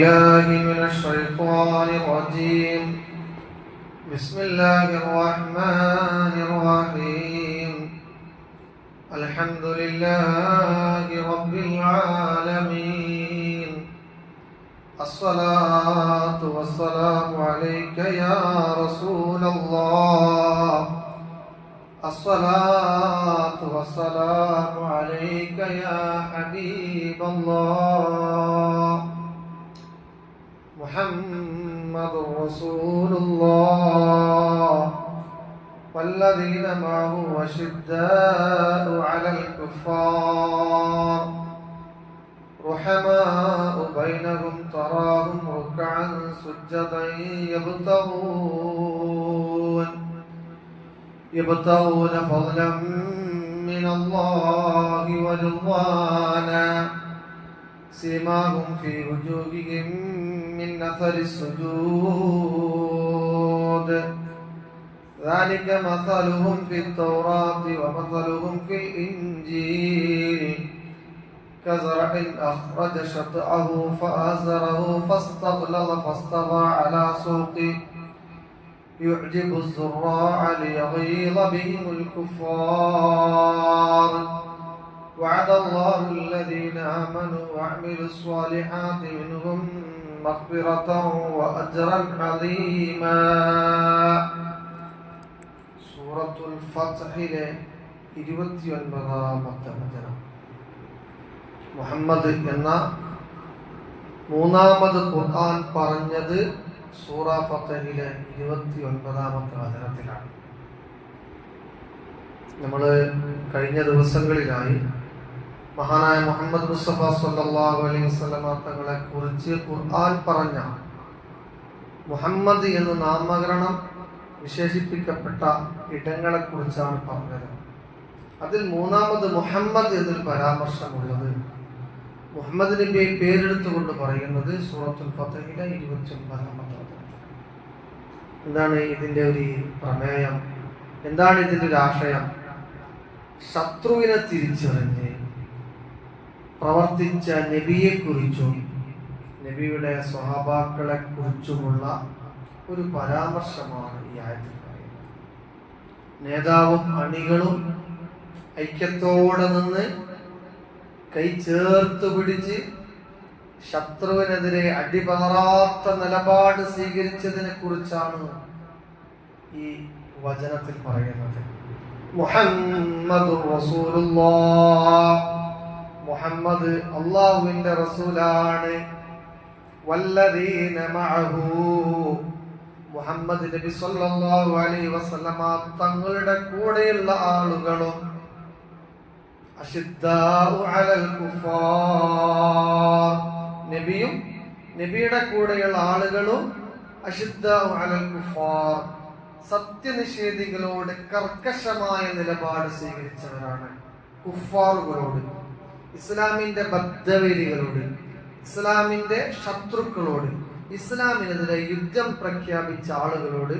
الله من الشيطان الرجيم. بسم الله الرحمن الرحيم. الحمد لله رب العالمين. الصلاة والسلام عليك يا رسول الله. الصلاة والسلام عليك يا حبيب الله. محمد رسول الله والذين معه أشداء على الكفار رحماء بينهم تراهم ركعا سجدا يبتغون فضلا من الله ورضوانا سيماهم في وجوههم من أثر السجود ذلك مثلهم في التوراة ومثلهم في الإنجيل كزرع أخرج شطأه فآزره فاستغلظ فاستوى على سوقه يعجب الزراع ليغيظ بهم الكفار وعد الله الذين آمنوا وعملوا الصالحات منهم مغفرة وأجرا عظيما. സൂറത്തുൽ ഫത്ഹിലെ 29ാമത്തെ വചനം. മുഹമ്മദ് എന്ന മൂന്നാമത് ഖുർആൻ പറഞ്ഞത് സൂറ ഫത്ഹിലെ 29ാമത്തെ വചനത്തിലാണ്. നമ്മൾ കഴിഞ്ഞ ദിവസങ്ങളിലായി മഹാനായ മുഹമ്മദ് മുസ്തഫ സല്ലല്ലാഹു അലൈഹി വസല്ലമ തങ്ങളെ കുറിച്ച് ഖുർആൻ പറഞ്ഞ മുഹമ്മദ് എന്ന് നാമകരണം വിശേഷിപ്പിക്കപ്പെട്ട ഇടങ്ങളെ കുറിച്ചാണ് പറഞ്ഞത്. അതിൽ മൂന്നാമത് മുഹമ്മദ് എന്നൊരു പരാമർശമുള്ളത് മുഹമ്മദ് നബിയെ പേരെടുത്തുകൊണ്ട് പറയുന്നത് സൂറത്തുൽ ഫത്ഹിലെ 29ാമത്തെ വചനം. എന്താണ് ഇതിന്റെ ഒരു പ്രമേയം? എന്താണ് ഇതിന്റെ ഒരു ആശയം? ശത്രുവിനെ തിരിച്ചറിഞ്ഞ് പ്രവർത്തിച്ച നബിയെ കുറിച്ചും നബിയുടെ സ്വഹാബാക്കളെ കുറിച്ചുമുള്ള ഒരു പരാമർശമാണ് ഈ ആയത്തിൽ പറയുന്നത്. നേതാവും അണികളും ഐക്യത്തോടെ നിന്ന് കൈ ചേർത്ത് പിടിച്ച് ശത്രുവിനെതിരെ അടിപതറാത്ത നിലപാട് സ്വീകരിച്ചതിനെ കുറിച്ചാണ് ഈ വചനത്തിൽ പറയുന്നത്. മുഹമ്മദുർ റസൂലുള്ളാഹ്, മുഹമ്മദ് അല്ലാഹുവിന്റെ റസൂലാണ്. വല്ലദീന മഅഹു, മുഹമ്മദ് നബി സല്ലല്ലാഹു അലൈഹി വസല്ലമ തങ്ങളുടെ കൂടെയുള്ള ആളുകളും അശിദ്ദാഉ അലൽ കുഫാർ, നബിയും നബിയുടെ കൂടെയുള്ള ആളുകളും അശിദ്ദാഉ അലൽ കുഫാർ, സത്യനിഷേധികളോട് കർക്കശമായ നിലപാട് സ്വീകരിച്ചവരാണ്. കുഫാറുകളോട്, ഇസ്ലാമിന്റെ ബദ്ധവീരികളോട്, ഇസ്ലാമിന്റെ ശത്രുക്കളോട്, ഇസ്ലാമിനെതിരെ യുദ്ധം പ്രഖ്യാപിച്ച ആളുകളോട്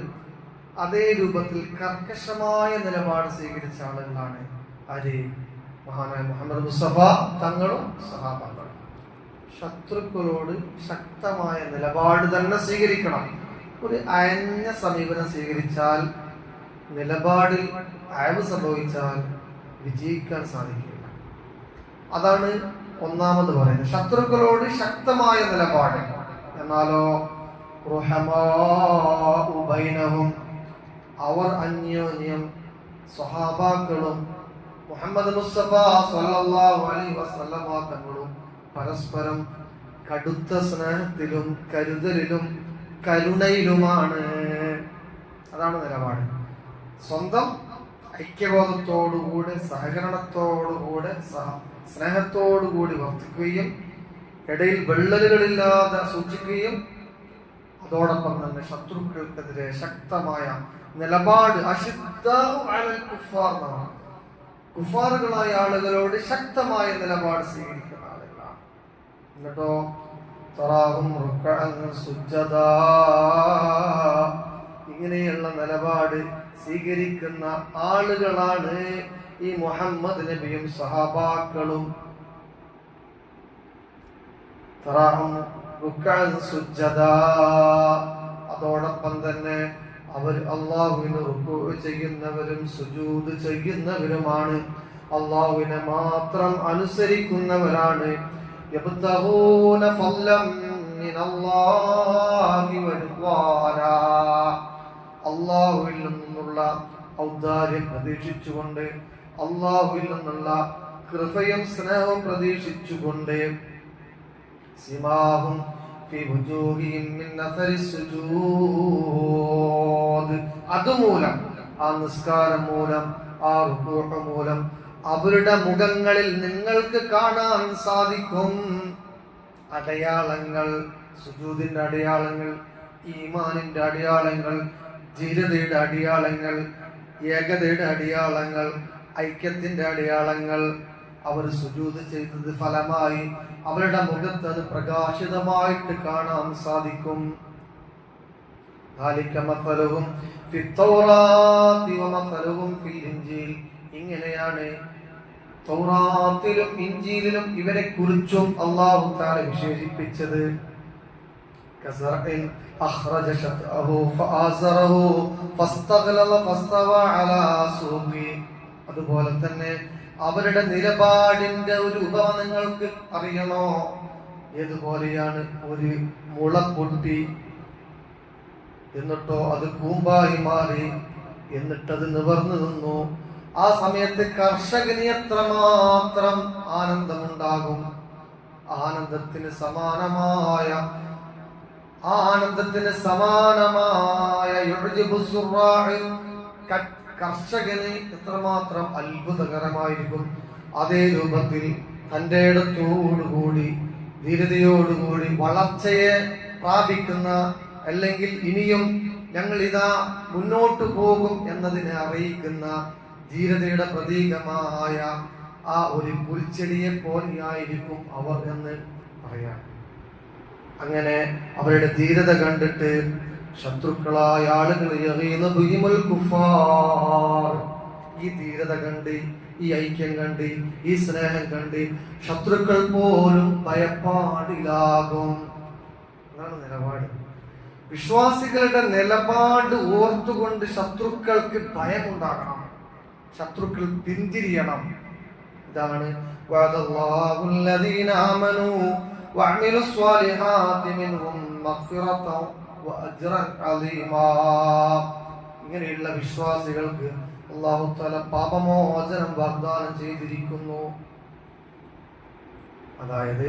അതേ രൂപത്തിൽ കർക്കശമായ നിലപാട് സ്വീകരിച്ച ആളുകളാണ് ആര്? മഹാനായ മുഹമ്മദ് മുസ്തഫ തങ്ങളും സഹാബാക്കളും. ശത്രുക്കളോട് ശക്തമായ നിലപാട് തന്നെ സ്വീകരിക്കണം. ഒരു അയഞ്ഞ സമീപനം സ്വീകരിച്ചാൽ, നിലപാടിൽ അയവ് സംഭവിച്ചാൽ വിജയിക്കാൻ സാധിക്കില്ല. അതാണ് ഒന്നാമത് പറയുന്നത്, ശത്രുക്കളോട് ശക്തമായ നിലപാട്. എന്നാലോ റുഹമാഉ ബൈനഹും, അവർ അന്യോന്യം സ്വഹാബാക്കളും മുഹമ്മദ് മുസ്തഫ സല്ലല്ലാഹു അലൈഹി വസല്ലമ തങ്ങളും പരസ്പരം കടുത്ത സ്നേഹത്തിലും കരുതലിലും കരുണയിലുമാണ്. അതാണ് നിലപാട്. സ്വന്തം ഐക്യബോധത്തോടുകൂടെ, സഹകരണത്തോടുകൂടെ, സ്നേഹത്തോടുകൂടി വർത്തിക്കുകയും ഇടയിൽ വെള്ളലുകളില്ലാതെ സൂക്ഷിക്കുകയും അതോടൊപ്പം തന്നെ ശത്രുക്കൾക്കെതിരെ ശക്തമായ നിലപാട്. അശിദ്ദാഉ അലൽ കുഫാർ, കുഫാറുകളായ ആളുകളോട് ശക്തമായ നിലപാട് സ്വീകരിക്കുന്ന ആളുകളാണ്. എന്നിട്ടോ തറാഹും റുക്അൻ സുജ്ജദാ, ഇങ്ങനെയുള്ള നിലപാട് സ്വീകരിക്കുന്ന ആളുകളാണ് ഈ മുഹമ്മദ് നബിയും സഹാബാക്കളും. തറാഹും സുജ്ജദാ. അതോടൊപ്പം തന്നെ അവർ അല്ലാഹുവിന് റുകൂഅ് ചെയ്യുന്നവരും സുജൂദ് ചെയ്യുന്നവരുമാണ്. അല്ലാഹുവിനെ മാത്രം അനുസരിക്കുന്നവരാണ്. യബ്തഗൂന ഫളൻ മിനല്ലാഹി വറിദ്വാനാ. അല്ലാഹുവിൽ നിന്നുള്ള ഔദാര്യം പ്രതീക്ഷിച്ചുകൊണ്ട്, അല്ലാഹുവിൽ നിന്നുള്ള കൃപയും സ്നേഹവും പ്രതീക്ഷിച്ചുകൊണ്ട്, സിമാഹും ഫീ വുജൂഹിഹിം മിൻ അസരി സുജൂദ്. അതുമൂലം, ആ നിസ്കാരം മൂലം, ആ റുകൂഅ് മൂലം അവരുടെ മുഖങ്ങളിൽ നിങ്ങൾക്ക് കാണാൻ സാധിക്കും അടയാളങ്ങൾ, സുജൂദിന്റെ അടയാളങ്ങൾ, ഈമാനിന്റെ അടയാളങ്ങൾ, ധീരതയുടെ അടയാളങ്ങൾ, ഏകതയുടെ അടയാളങ്ങൾ, ഐക്യത്തിന്റെ അടയാളങ്ങൾ. അവർ സുജൂദ് ചെയ്തത് ഫലമായി അവരുടെ മുഖത്ത് അത് പ്രകാശിതമായിട്ട് കാണാൻ സാധിക്കും. ഇങ്ങനെയാണ് തൗറാത്തിലും ഇഞ്ചീലിലും ഇവരെ കുറിച്ചും അല്ലാഹു തആല വിശേഷിപ്പിച്ചത്. കസറഇൻ അഖ്റജ ശത്അഹു ഫആസറഹു ഫസ്തഗ്ലല ഫസ്തവ അലാ സൂഖി. അതുപോലെ തന്നെ അവരുടെ നിലപാടിന്റെ ഒരു ഉപമ നിങ്ങൾക്ക് അറിയണോ? ഏതുപോലെയാണ് ഒരു മുള പൊട്ടി, എന്നിട്ടോ അത് കൂമ്പായി മാറി, എന്നിട്ടത് നിവർന്നു നിന്നു. ആ സമയത്ത് കർഷകന് എത്രമാത്രം ആനന്ദമുണ്ടാകും. ആനന്ദത്തിന് സമാനമായ കർഷകന് എത്രമാത്രം അത്ഭുതകരമായിരിക്കും. അതേ രൂപത്തിൽ തന്റെ ഇടത്തോടുകൂടി, ധീരതയോടുകൂടി വളർച്ചയെ പ്രാപിക്കുന്ന, അല്ലെങ്കിൽ ഇനിയും ഞങ്ങൾ ഇതാ മുന്നോട്ട് പോകും എന്നതിനെ അറിയിക്കുന്ന ധീരതയുടെ പ്രതീകമായ ആ ഒരു പുൽച്ചെടിയെ പോലെയായിരിക്കും അവർ എന്ന് പറയാം. അങ്ങനെ അവരുടെ ധീരത കണ്ടിട്ട് ശത്രുക്കളായ ആളുകൾ ഈ ധീരത കണ്ട്, ഈ ഐക്യം കണ്ട്, ഈ സ്നേഹം കണ്ട് ശത്രുക്കൾ പോലും ഭയപ്പാടിലാകും. അതാണ് നിലപാട്. വിശ്വാസികളുടെ നിലപാട് ഓർത്തുകൊണ്ട് ശത്രുക്കൾക്ക് ഭയമുണ്ടാകണം, ശത്രുക്കൾ പിന്തിരിയണം. ഇതാണ് ഇങ്ങനെയുള്ള വിശ്വാസികൾക്ക് അല്ലാഹു തആല പാപമോചനം വാഗ്ദാനം ചെയ്തിരിക്കുന്നു. അതായത്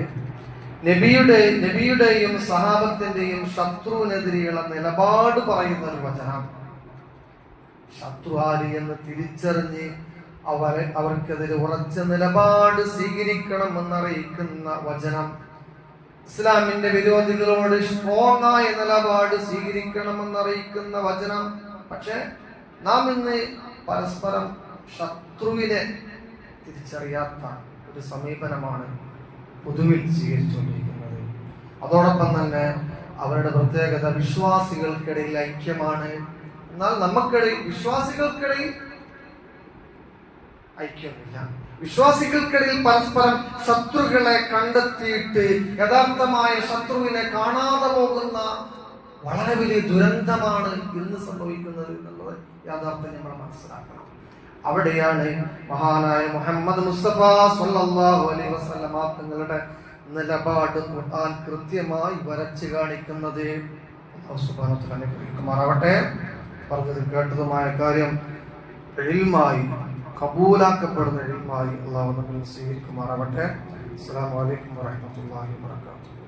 നബിയുടെയും സഹാബത്തിന്റെയും ശത്രുവിനെതിരെയുള്ള നിലപാട് പറയുന്ന ഒരു വചനം. ശത്രു ആര് എന്ന് തിരിച്ചറിഞ്ഞ് അവർക്കെതിരെ ഉറച്ച നിലപാട് സ്വീകരിക്കണം എന്നറിയിക്കുന്ന വചനം. ഇസ്ലാമിന്റെ വിരോധികളോട് സ്ട്രോങ് ആയ നിലപാട് സ്വീകരിക്കണമെന്നറിയിക്കുന്ന വചനം. പക്ഷെ നാം ഇന്ന് പരസ്പരം ശത്രുവിനെ തിരിച്ചറിയാത്ത ഒരു സമീപനമാണ് പൊതുവിൽ സ്വീകരിച്ചുകൊണ്ടിരിക്കുന്നത്. അതോടൊപ്പം തന്നെ അവരുടെ പ്രത്യേകത വിശ്വാസികൾക്കിടയിൽ ഐക്യമാണ്. എന്നാൽ നമുക്കിടയിൽ, വിശ്വാസികൾക്കിടയിൽ ഐക്യമില്ല. വിശ്വാസികൾക്കിടയിൽ പരസ്പരം ശത്രുക്കളെ കണ്ടെത്തിയിട്ട് യഥാർത്ഥമായ ശത്രുവിനെ കാണാതെ പോകുന്ന വളരെ വലിയ ദുരന്തമാണ് ഇന്ന് സംഭവിക്കുന്നത് എന്നുള്ളത് യാഥാർത്ഥ്യം നമ്മൾ മനസ്സിലാക്കണം. അവിടെയാണ് മഹാനായ മുഹമ്മദ് മുസ്തഫ സ്വല്ലല്ലാഹു അലൈഹി വസല്ലമ തങ്ങളുടെ നിലപാട് ഖുർആൻ കൃത്യമായി വരച്ചു കാണിക്കുന്നത്. അല്ലാഹു സുബ്ഹാനഹു വ തആല അനുഗ്രഹിക്കുമാറാവട്ടെ. പറഞ്ഞത് കേട്ടതുമായ കാര്യം ഇൽമായി കബൂലാക്കപ്പെടുന്ന ഇൽമായി അല്ലാഹു നമ്മെ സ്വീകരിക്കുമാറാവട്ടെ. അസ്സലാമു അലൈക്കും വറഹ്മത്തുള്ളാഹി വബറകാതുഹു.